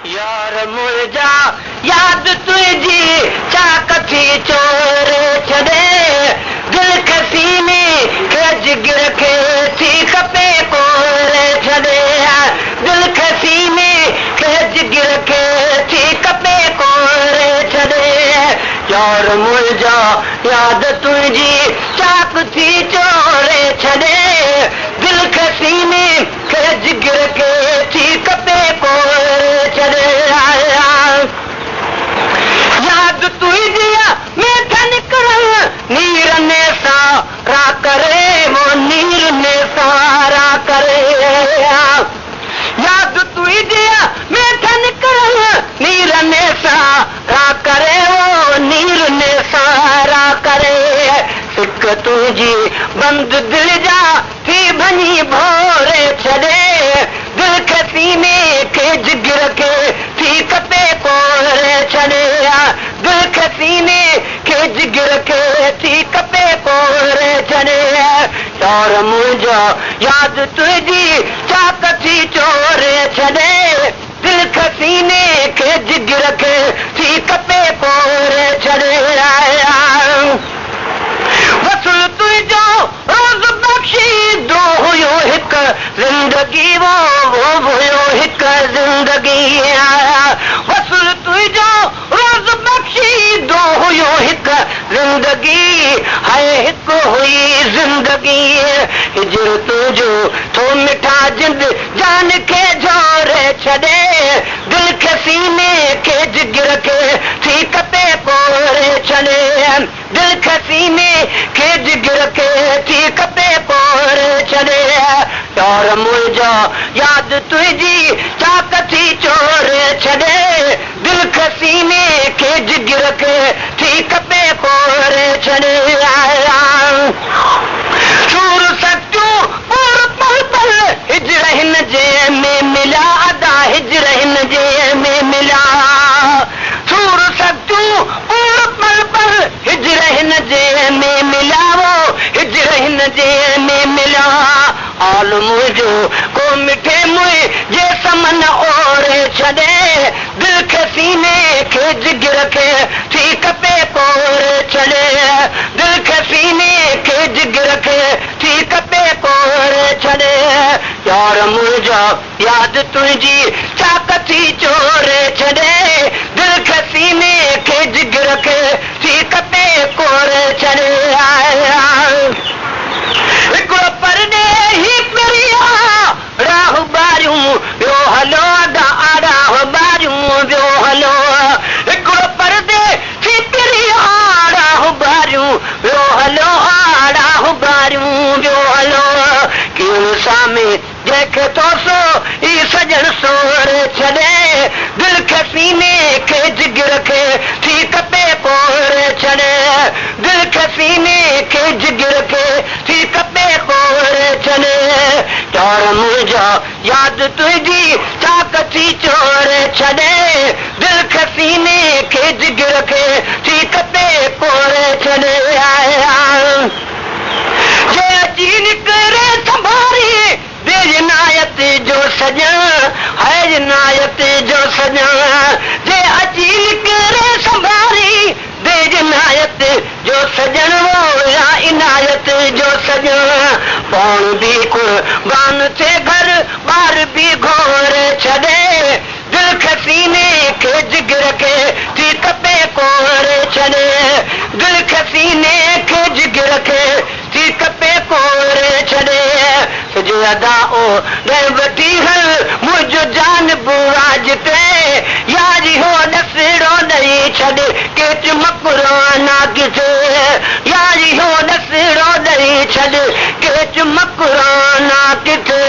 यार मुर्जा याद तुझी चाक थी चोर छड़े दिल खसी में खज गिर के थी खपे कोर छड़े दिल खसी में खज गिर के थी खपे कोर छड़े यार मुर्जा याद तुझी चाक थी चोर छड़े दिल खसी में खज गिर के थी खपे कोर छड़े याद तुझिया मीठा निकल नीर ने सारा करे वो नीर ने सारा करे याद तुझिया मीठा निकल नीर ने सारा करे वो नीर ने सारा करे सिक तुझी बंद दिल जा थी भनी भोरे छड़े दिल खसी में के जिगर के थी कपे कोरे छड़े दिल खसी में के जिगर के थी कपे कोरे छड़े यार मुझो याद तुझी चाक थी चोरे छड़े दिल खसी में के जिगर के थी कपे कोरे छड़े वसूल तुझो रोज बख्शी दो हुयो हिक जिंदगी वो हुयो हिक जिंदगी वसूल तुझो रोज बख्शी दो हुयो हिक जिंदगी है हिक हुई जिंदगी हिजर तुझो तो मिठा जिंद जान के जोरे छड़े दिल खसी में के जिगर के थी कपे कोरे छड़े दिल खसी में के जिगर के थी कपे कोरे छड़े यार मुझो याद तुझी चाक थी चोरे छड़े दिल खसी में के जिगर के थी कपे कोरे छड़े सूर सचू पूर पल पल हिजरहिन जे में मिला अदा हिजरहिन जे में मिला सूर सचू पूर पल पल हिजरहिन जे में मिला वो हिजरहिन जे में मिला हाल मुझो को मिठे मुझे जे समन ओरे छड़े दिल खसी में के जिगर के थी कपे कोरे छड़े दिल खसी में के जिगर के थी कपे कोरे छड़े यार मुझो याद तुझी चाक थी चोरे छड़े दिल खसी में के जिगर के थी कपे कोरे छड़े परदे ही प्रिया राह बारियूं वियो हलो राह बारियूं वियो हलो हिकिड़ो परदे ही प्रिया राह बारियूं वियो हलो राह बारियूं वियो हलो किन सामे जंहिंखे तो सो ई सजण सोर छड़े दिल खसी में के जिगर के थी कपे कोरे छड़े दिल खसी में के जिगर के थी कपे कोरे छड़े यार मुझो याद तुझी चाक थी चोरे छड़े दिल खसी में के जिगर के थी कपे कोरे छड़े जे अची निकरे संभारी दे जनायत जो सजन है जनायत जो सजन जे अची निकरे संभारी दे जनायत जो सजन वो या इनायत जो सजन पौन भी कुर्बान थे घर बार भी घोर छड़े दिल खसी में के जिगर के थी कपे कोरे छड़े दिल खसी में के जिगर के थी कपे कोरे छड़े सजे अदा ओ दे वठी हल मुझो जान बुआज ते यारी हो नसड़ो नहीं छड़े के चमकरो ना किथे यारी हो नसड़ो नहीं छड़े के चमकरो ना किथे